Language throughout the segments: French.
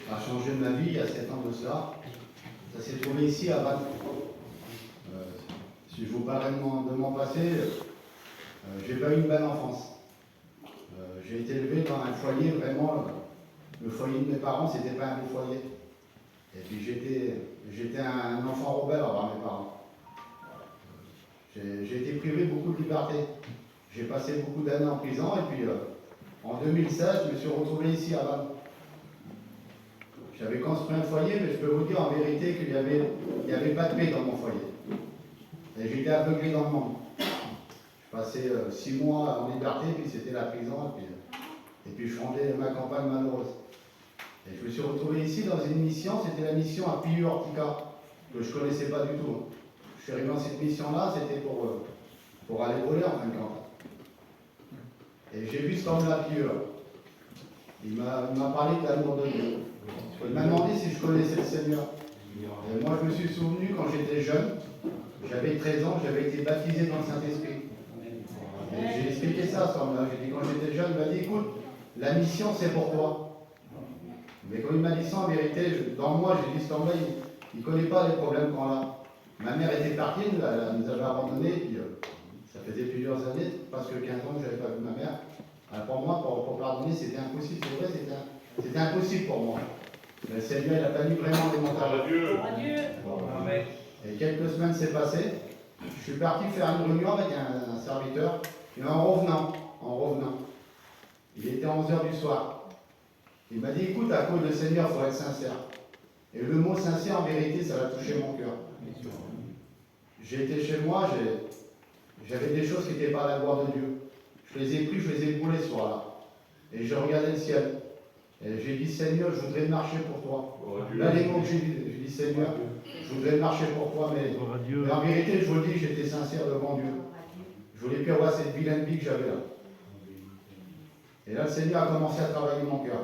a changé ma vie il y a 7 ans de cela. Ça s'est trouvé ici à Vannes. Si je vous parle de mon passé, j'ai pas eu une belle enfance. J'ai été élevé dans un foyer vraiment, le foyer de mes parents, c'était pas un beau foyer. Et puis j'étais un enfant rebelle envers mes parents. J'ai été privé beaucoup de liberté. J'ai passé beaucoup d'années en prison et puis en 2016, je me suis retrouvé ici à Vannes. J'avais construit un foyer, mais je peux vous dire en vérité qu'il n'y avait pas de paix dans mon foyer. Et j'étais aveuglé dans le monde. Je passais 6 mois en liberté, puis c'était la prison, et puis je fondais ma campagne malheureuse. Et je me suis retrouvé ici dans une mission, c'était la mission à Pillu-Ortica, que je ne connaissais pas du tout. Je suis arrivé dans cette mission-là, c'était pour aller voler en fin de compte. Et j'ai vu ce homme-là à Pillu. Il m'a parlé de l'amour de Dieu. Il m'a demandé si je connaissais le Seigneur. Et moi, je me suis souvenu quand j'étais jeune, j'avais 13 ans, j'avais été baptisé dans le Saint-Esprit. Et j'ai expliqué ça à ce homme-là. J'ai dit, quand j'étais jeune, il m'a dit, écoute, la mission, c'est pour toi. Mais quand il m'a dit ça, en vérité, dans moi, j'ai dit, cet homme-là, il ne connaît pas les problèmes qu'on a. Ma mère était partie, elle nous avait abandonnés, puis ça faisait plusieurs années, parce que 15 ans que je n'avais pas vu ma mère. Alors pour moi, pour pardonner, c'était impossible. C'est vrai, c'était impossible pour moi. Mais le Seigneur, il a fallu vraiment les montagnes. Adieu. Et quelques semaines s'est passé. Je suis parti faire une réunion avec un serviteur. Et en revenant, il était 11h du soir. Il m'a dit, écoute, à cause du Seigneur, il faut être sincère. Et le mot sincère, en vérité, ça va toucher mon cœur. J'ai été chez moi, j'avais des choses qui n'étaient pas à la gloire de Dieu. Je les ai pris, je les ai brûlés ce soir-là. Et je regardais le ciel. Et j'ai dit, Seigneur, je voudrais marcher pour toi. Là, les mots que j'ai dit, Seigneur, je voudrais marcher pour toi, mais en vérité, je vous le dis, j'étais sincère devant Dieu. Je voulais plus avoir cette vilaine vie que j'avais là. Et là, le Seigneur a commencé à travailler mon cœur.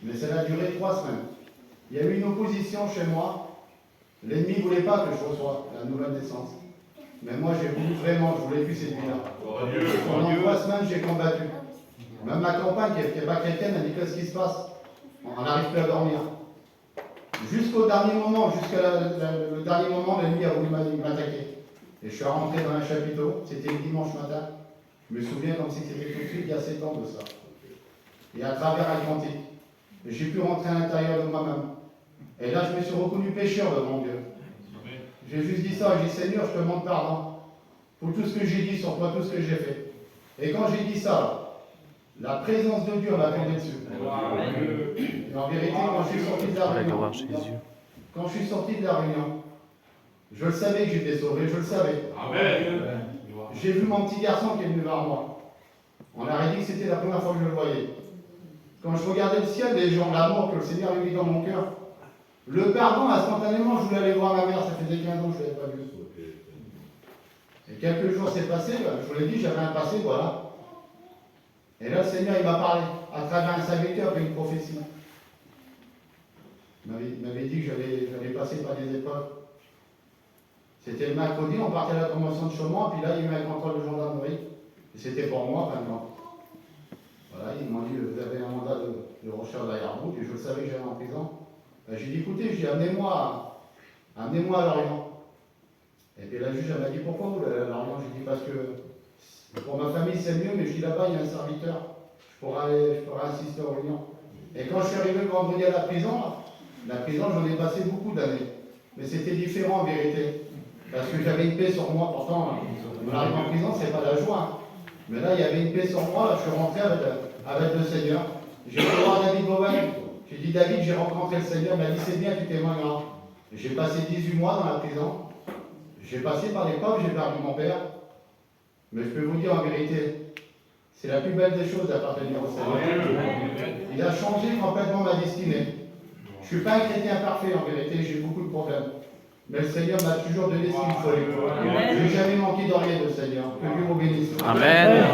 Mais ça a duré 3 semaines. Il y a eu une opposition chez moi. L'ennemi ne voulait pas que je reçoive la nouvelle naissance. Mais moi, j'ai voulu vraiment, je voulais plus cette vie-là. Pendant 3 semaines, j'ai combattu. Même ma compagne, qui n'est pas chrétienne, elle dit, qu'est-ce qui se passe? On n'arrive plus à dormir. Jusqu'au dernier moment, le dernier moment, l'ennemi a voulu m'attaquer. Et je suis rentré dans un chapiteau, c'était le dimanche matin. Je me souviens comme si c'était tout de suite, il y a 7 ans de ça. Et à travers Atlantique, j'ai pu rentrer à l'intérieur de moi-même. Et là, je me suis reconnu pécheur devant Dieu. J'ai juste dit ça, j'ai dit, Seigneur, je te demande pardon pour tout ce que j'ai dit sur toi, tout ce que j'ai fait. Et quand j'ai dit ça, la présence de Dieu m'a tombé dessus. Et en vérité, quand je suis sorti de la réunion, je le savais que j'étais sauvé, je le savais. J'ai vu mon petit garçon qui est venu vers moi. On aurait dit que c'était la première fois que je le voyais. Quand je regardais le ciel, les gens, l'amour que le Seigneur a mis dans mon cœur, le pardon, instantanément, je voulais aller voir ma mère, ça faisait 15 ans que je ne l'avais pas vu. Et quelques jours s'est passé, je vous l'ai dit, j'avais un passé, voilà. Et là, le Seigneur, il m'a parlé, à travers un serviteur et une prophétie. Il m'avait dit que j'allais passer par des épreuves. C'était le mercredi, on partait à la convention de Chaumont, puis là, il y a eu un contrôle de gendarmerie. Et c'était pour moi, maintenant. Voilà, ils m'ont dit, vous avez un mandat de recherche derrière vous, et je savais que j'allais en prison. J'ai dit, écoutez, j'ai dit, amenez-moi à Lorient. Et puis la juge, elle m'a dit, pourquoi vous allez à Lorient? J'ai dit, parce que pour ma famille, c'est mieux, mais je dis, là-bas, il y a un serviteur. Je pourrais assister aux réunions. Et quand je suis arrivé le vendredi à la prison, j'en ai passé beaucoup d'années. Mais c'était différent en vérité. Parce que j'avais une paix sur moi, pourtant, on arrive en prison, c'est pas la joie. Mais là, il y avait une paix sur moi, là, je suis rentré avec le Seigneur. J'ai été voir David Bowen. J'ai dit, David, j'ai rencontré le Seigneur. Il m'a dit, c'est bien, tu témoigneras. J'ai passé 18 mois dans la prison. J'ai passé par l'épreuve, j'ai perdu mon père. Mais je peux vous dire en vérité, c'est la plus belle des choses d'appartenir au Seigneur. Il a changé complètement ma destinée. Je ne suis pas un chrétien parfait en vérité, j'ai beaucoup de problèmes. Mais le Seigneur m'a toujours donné ce qu'il me fallait. Je n'ai jamais manqué de rien, le Seigneur. Que Dieu vous bénisse. Amen.